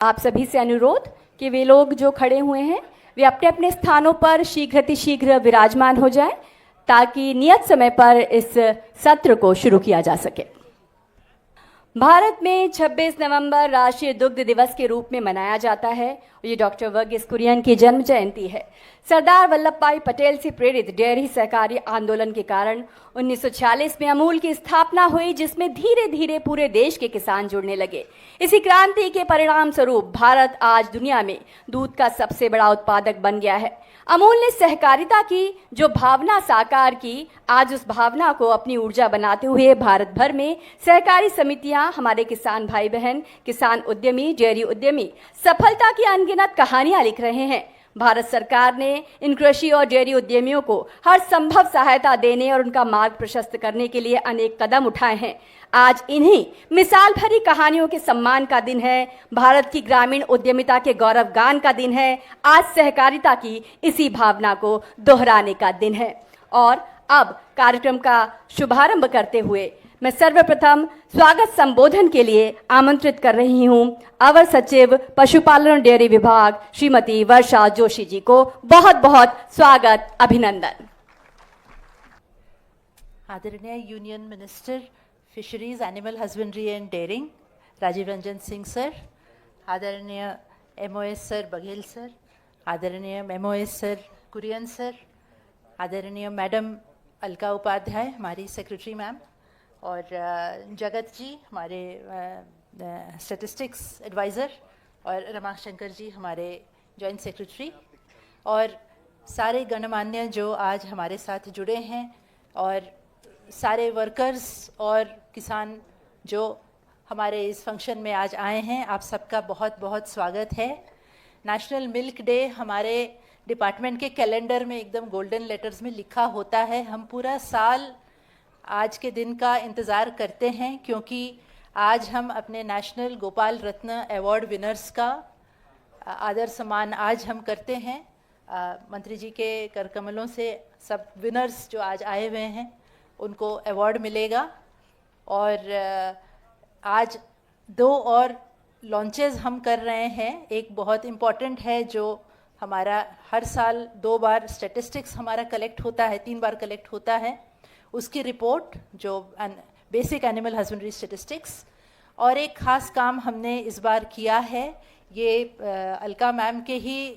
आप सभी से अनुरोध कि वे लोग जो खड़े हुए हैं वे अपने अपने स्थानों पर शीघ्र विराजमान हो जाएं ताकि नियत समय पर इस सत्र को शुरू किया जा सके। भारत में 26 नवंबर राष्ट्रीय दुग्ध दिवस के रूप में मनाया जाता है। ये डॉक्टर वर्गीस कुरियन की जन्म जयंती है। सरदार वल्लभ भाई पटेल से प्रेरित डेयरी सहकारी आंदोलन के कारण 1946 में अमूल की स्थापना हुई, जिसमें धीरे धीरे पूरे देश के किसान जुड़ने लगे। इसी क्रांति के परिणाम स्वरूप भारत आज दुनिया में दूध का सबसे बड़ा उत्पादक बन गया है। अमूल ने सहकारिता की जो भावना साकार की, आज उस भावना को अपनी ऊर्जा बनाते हुए भारत भर में सहकारी समितियां, हमारे किसान भाई बहन, किसान उद्यमी, डेयरी उद्यमी सफलता की अनगिनत कहानियां लिख रहे हैं। भारत सरकार ने इन कृषि और डेयरी उद्यमियों को हर संभव सहायता देने और उनका मार्ग प्रशस्त करने के लिए अनेक कदम उठाए हैं। आज इन्हीं मिसाल भरी कहानियों के सम्मान का दिन है। भारत की ग्रामीण उद्यमिता के गौरवगान का दिन है। आज सहकारिता की इसी भावना को दोहराने का दिन है। और अब कार्यक्रम का शुभारंभ करते हुए मैं सर्वप्रथम स्वागत संबोधन के लिए आमंत्रित कर रही हूं अवर सचिव पशुपालन डेयरी विभाग श्रीमती वर्षा जोशी जी को। बहुत बहुत स्वागत, अभिनंदन। आदरणीय union minister fisheries, animal husbandry and dairying Rajiv Ranjan Singh sir, आदरणीय MOS सर बघेल सर, आदरणीय MOS सर कुरियन सर, आदरणीय मैडम अलका उपाध्याय हमारी सेक्रेटरी मैम, और जगत जी हमारे स्टैटिस्टिक्स एडवाइज़र, और रमाशंकर जी हमारे जॉइंट सेक्रेटरी, और सारे गणमान्य जो आज हमारे साथ जुड़े हैं, और सारे वर्कर्स और किसान जो हमारे इस फंक्शन में आज आए हैं, आप सबका बहुत बहुत स्वागत है। नेशनल मिल्क डे हमारे डिपार्टमेंट के कैलेंडर में एकदम गोल्डन लेटर्स में लिखा होता है। हम पूरा साल आज के दिन का इंतज़ार करते हैं, क्योंकि आज हम अपने नेशनल गोपाल रत्न अवार्ड विनर्स का आदर सम्मान आज हम करते हैं। मंत्री जी के कर कमलों से सब विनर्स जो आज आए हुए हैं उनको अवार्ड मिलेगा। और आज 2 और लॉन्चेस हम कर रहे हैं। एक बहुत इम्पॉर्टेंट है, जो हमारा हर साल 2 बार स्टैटिस्टिक्स हमारा कलेक्ट होता है, 3 बार कलेक्ट होता है, उसकी रिपोर्ट जो बेसिक एनिमल हस्बेंड्री स्टैटिस्टिक्स। और एक ख़ास काम हमने इस बार किया है, ये अलका मैम के ही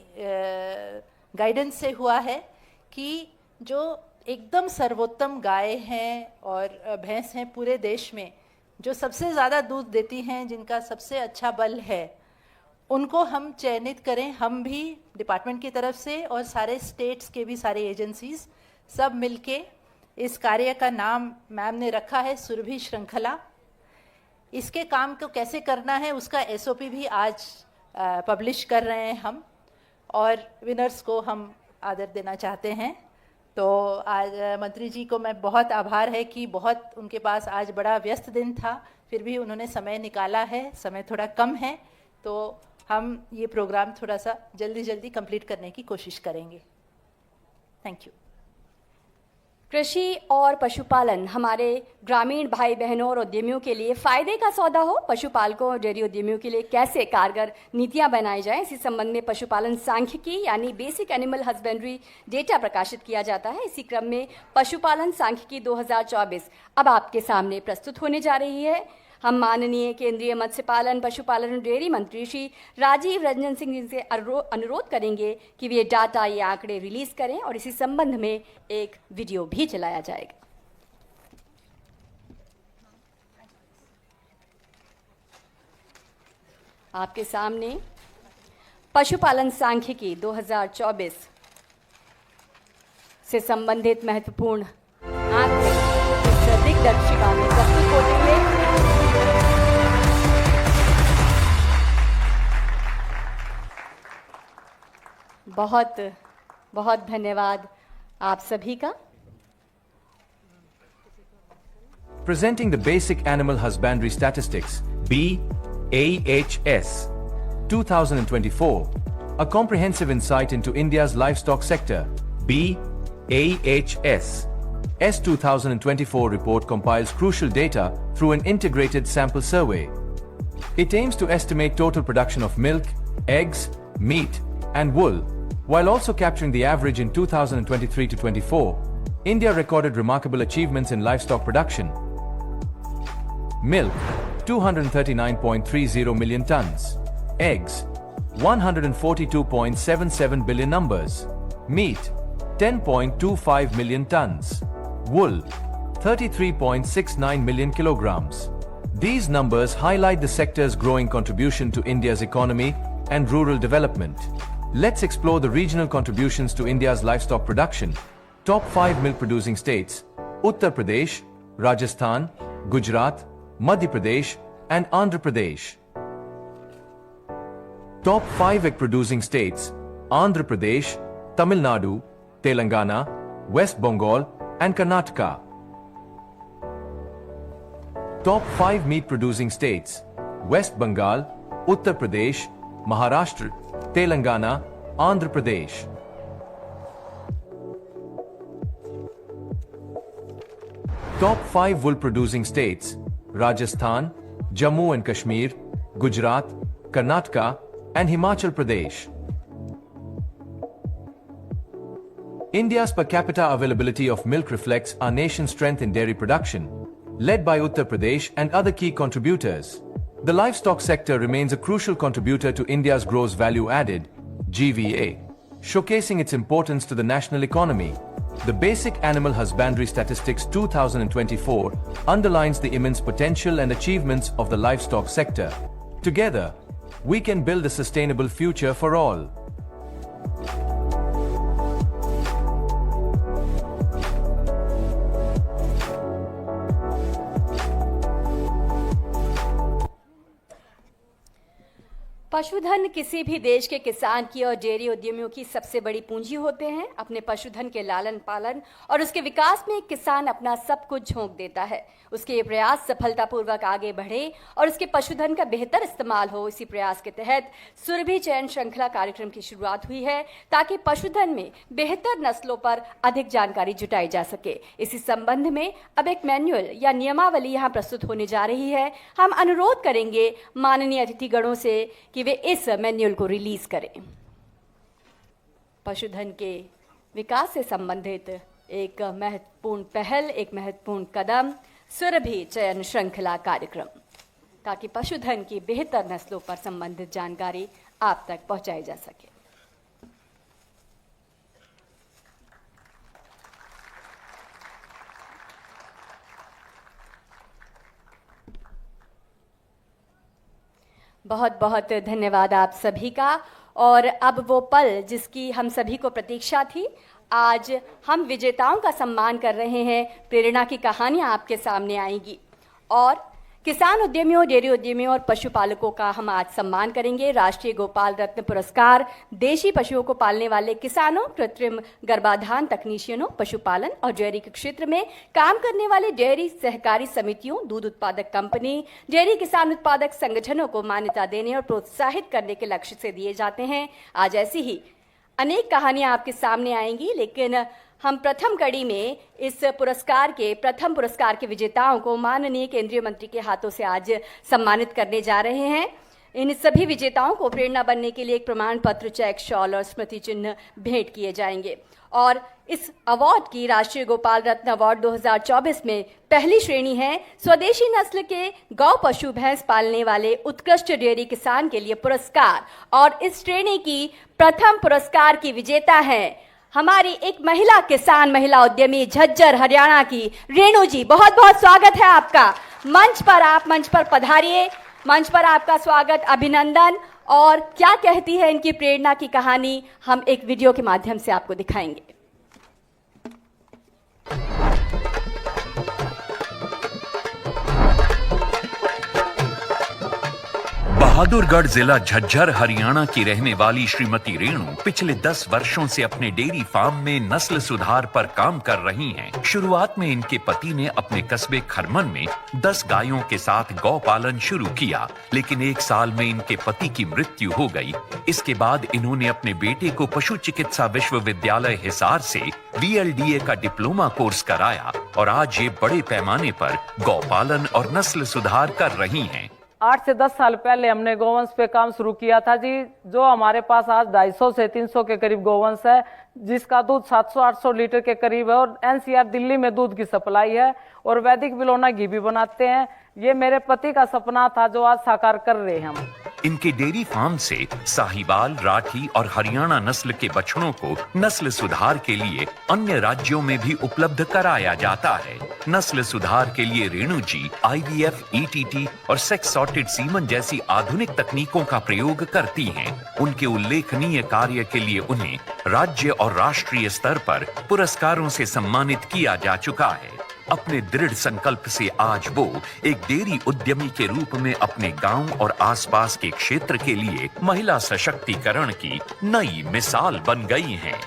गाइडेंस से हुआ है, कि जो एकदम सर्वोत्तम गाय हैं और भैंस हैं पूरे देश में, जो सबसे ज़्यादा दूध देती हैं, जिनका सबसे अच्छा बल है, उनको हम चयनित करें। हम भी डिपार्टमेंट की तरफ से और सारे स्टेट्स के भी सारे एजेंसीज सब मिलके इस कार्य का नाम मैम ने रखा है सुरभि श्रृंखला। इसके काम को कैसे करना है उसका SOP भी आज पब्लिश कर रहे हैं हम, और विनर्स को हम आदर देना चाहते हैं। तो आज मंत्री जी को मैं बहुत आभार है कि बहुत उनके पास आज बड़ा व्यस्त दिन था, फिर भी उन्होंने समय निकाला है। समय थोड़ा कम है, तो हम ये प्रोग्राम थोड़ा सा जल्दी कंप्लीट करने की कोशिश करेंगे। Thank you. कृषि और पशुपालन हमारे ग्रामीण भाई बहनों और उद्यमियों के लिए फायदे का सौदा हो। पशुपालकों और डेयरी उद्यमियों के लिए कैसे कारगर नीतियां बनाई जाएं, इसी संबंध में पशुपालन सांख्यिकी यानी बेसिक एनिमल हस्बेंड्री डेटा प्रकाशित किया जाता है। इसी क्रम में पशुपालन सांख्यिकी 2024 अब आपके सामने प्रस्तुत होने जा रही है। हम माननीय केंद्रीय मत्स्य पालन, पशुपालन और डेयरी मंत्री श्री राजीव रंजन सिंह जी से अनुरोध करेंगे कि वे डाटा, ये आंकड़े रिलीज करें, और इसी संबंध में एक वीडियो भी चलाया जाएगा। आपके सामने पशुपालन सांख्यिकी 2024 से संबंधित महत्वपूर्ण आंकड़े दिग्दर्शिका में प्रस्तुत होते हुए बहुत बहुत धन्यवाद आप सभी का। Presenting the Basic Animal Husbandry Statistics BAHS 2024, a comprehensive insight into India's livestock sector. BAHS S 2024 report compiles crucial data through an integrated sample survey. It aims to estimate total production of milk, eggs, meat, and wool, while also capturing the average in 2023 to 24. India recorded remarkable achievements in livestock production. Milk, 239.30 million tons. Eggs, 142.77 billion numbers. Meat, 10.25 million tons. Wool, 33.69 million kilograms. These numbers highlight the sector's growing contribution to India's economy and rural development. Let's explore the regional contributions to India's livestock production. Top 5 milk producing states: Uttar Pradesh, Rajasthan, Gujarat, Madhya Pradesh, and Andhra Pradesh. Top 5 egg producing states: Andhra Pradesh, Tamil Nadu, Telangana, West Bengal, and Karnataka. Top 5 meat producing states: West Bengal, Uttar Pradesh, Maharashtra, Telangana, Andhra Pradesh. Top 5 wool producing states: Rajasthan, Jammu and Kashmir, Gujarat, Karnataka, and Himachal Pradesh. India's per capita availability of milk reflects our nation's strength in dairy production, led by Uttar Pradesh and other key contributors. The livestock sector remains a crucial contributor to India's gross value added (GVA), showcasing its importance to the national economy. The Basic Animal Husbandry Statistics 2024 underlines the immense potential and achievements of the livestock sector. Together, we can build a sustainable future for all. पशुधन किसी भी देश के किसान की और dairy उद्यमियों की सबसे बड़ी पूंजी होते हैं। अपने पशुधन के लालन पालन और उसके विकास में किसान अपना सब कुछ झोंक देता है। उसके ये प्रयास सफलतापूर्वक आगे बढ़े और उसके पशुधन का बेहतर इस्तेमाल हो, इसी प्रयास के तहत सुरभि चयन श्रृंखला कार्यक्रम की शुरुआत हुई है ताकि पशुधन में बेहतर नस्लों पर अधिक जानकारी जुटाई जा सके। इसी संबंध में अब एक मैनुअल या नियमावली यहाँ प्रस्तुत होने जा रही है। हम अनुरोध करेंगे माननीय अतिथिगणों से कि वे इस मैनुअल को रिलीज करें। पशुधन के विकास से संबंधित एक महत्वपूर्ण पहल, एक महत्वपूर्ण कदम सुरभि चयन श्रृंखला कार्यक्रम, ताकि पशुधन की बेहतर नस्लों पर संबंधित जानकारी आप तक पहुंचाई जा सके। बहुत बहुत धन्यवाद आप सभी का। और अब वो पल जिसकी हम सभी को प्रतीक्षा थी, आज हम विजेताओं का सम्मान कर रहे हैं। प्रेरणा की कहानियां आपके सामने आएंगी और किसान उद्यमियों, डेयरी उद्यमियों और पशुपालकों का हम आज सम्मान करेंगे। राष्ट्रीय गोपाल रत्न पुरस्कार देशी पशुओं को पालने वाले किसानों, कृत्रिम गर्भाधान तकनीशियनों, पशुपालन और डेयरी के क्षेत्र में काम करने वाले डेयरी सहकारी समितियों, दूध उत्पादक कंपनी, डेयरी किसान उत्पादक संगठनों को मान्यता देने और प्रोत्साहित करने के लक्ष्य से दिए जाते हैं। आज ऐसी ही अनेक कहानियां आपके सामने आएंगी, लेकिन हम प्रथम कड़ी में इस प्रथम पुरस्कार के विजेताओं को माननीय केंद्रीय मंत्री के हाथों से आज सम्मानित करने जा रहे हैं। इन सभी विजेताओं को प्रेरणा बनने के लिए एक प्रमाण पत्र, चेक, शॉल और स्मृति चिन्ह भेंट किए जाएंगे। और इस अवार्ड की राष्ट्रीय गोपाल रत्न अवार्ड 2024 में पहली श्रेणी है स्वदेशी नस्ल के गौ पशु भैंस पालने वाले उत्कृष्ट डेयरी किसान के लिए पुरस्कार। और इस श्रेणी की प्रथम पुरस्कार की विजेता है हमारी एक महिला किसान, महिला उद्यमी झज्जर हरियाणा की रेणु जी। बहुत बहुत स्वागत है आपका मंच पर। आप मंच पर पधारिए। मंच पर आपका स्वागत, अभिनंदन। और क्या कहती है इनकी प्रेरणा की कहानी, हम एक वीडियो के माध्यम से आपको दिखाएंगे। बहादुरगढ़ जिला झज्जर हरियाणा की रहने वाली श्रीमती रेणु पिछले 10 वर्षों से अपने डेयरी फार्म में नस्ल सुधार पर काम कर रही हैं। शुरुआत में इनके पति ने अपने कस्बे खरमन में 10 गायों के साथ गौ पालन शुरू किया, लेकिन 1 साल में इनके पति की मृत्यु हो गई। इसके बाद इन्होंने अपने बेटे को पशु चिकित्सा विश्वविद्यालय हिसार से VLDA का डिप्लोमा कोर्स कराया और आज ये बड़े पैमाने पर गौ पालन और नस्ल सुधार कर रही हैं। 8 से 10 साल पहले हमने गोवंश पे काम शुरू किया था जी। जो हमारे पास आज 250 से 300 के करीब गोवंश है, जिसका दूध 700-800 लीटर के करीब है और एनसीआर दिल्ली में दूध की सप्लाई है और वैदिक बिलोना घी भी बनाते हैं। ये मेरे पति का सपना था जो आज साकार कर रहे हैं हम। इनके डेयरी फार्म से साहिवाल, राठी और हरियाणा नस्ल के बछड़ों को नस्ल सुधार के लिए अन्य राज्यों में भी उपलब्ध कराया जाता है। नस्ल सुधार के लिए रेणु जी IVF, ETT और सेक्स सॉर्टेड सीमन जैसी आधुनिक तकनीकों का प्रयोग करती हैं। उनके उल्लेखनीय कार्य के लिए उन्हें राज्य और राष्ट्रीय स्तर पर पुरस्कारों से सम्मानित किया जा चुका है। अपने दृढ़ संकल्प से आज वो एक डेयरी उद्यमी के रूप में अपने गांव और आसपास के क्षेत्र के लिए महिला सशक्तिकरण की नई मिसाल बन गई हैं।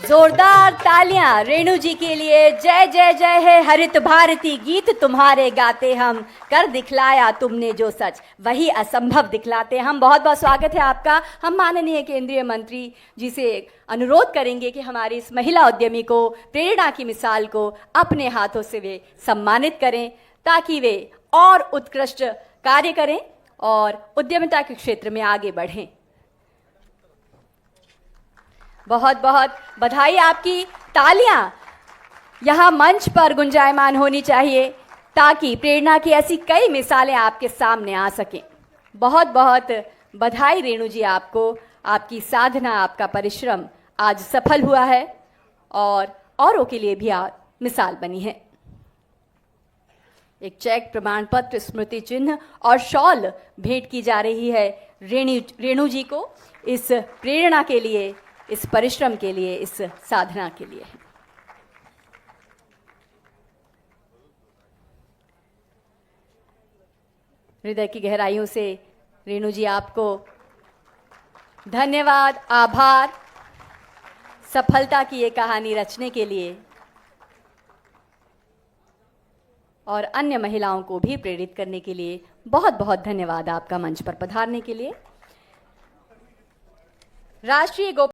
जोरदार तालियां रेणु जी के लिए। जय जय जय है हरित भारती, गीत तुम्हारे गाते हम, कर दिखलाया तुमने जो सच, वही असंभव दिखलाते हम। बहुत बहुत स्वागत है आपका। हम माननीय केंद्रीय मंत्री जी से अनुरोध करेंगे कि हमारी इस महिला उद्यमी को, प्रेरणा की मिसाल को अपने हाथों से वे सम्मानित करें ताकि वे और उत्कृष्ट कार्य करें और उद्यमिता के क्षेत्र में आगे बढ़ें। बहुत बहुत बधाई। आपकी तालियां यहां मंच पर गुंजायमान होनी चाहिए ताकि प्रेरणा की ऐसी कई मिसालें आपके सामने आ सकें। बहुत बहुत बधाई रेणु जी आपको। आपकी साधना, आपका परिश्रम आज सफल हुआ है और औरों के लिए भी आप मिसाल बनी है। एक चेक, प्रमाण पत्र, स्मृति चिन्ह और शॉल भेंट की जा रही है रेणु जी को इस प्रेरणा के लिए, इस परिश्रम के लिए, इस साधना के लिए। हृदय की गहराइयों से रेणु जी आपको धन्यवाद, आभार। सफलता की ये कहानी रचने के लिए और अन्य महिलाओं को भी प्रेरित करने के लिए बहुत बहुत धन्यवाद आपका मंच पर पधारने के लिए। राष्ट्रीय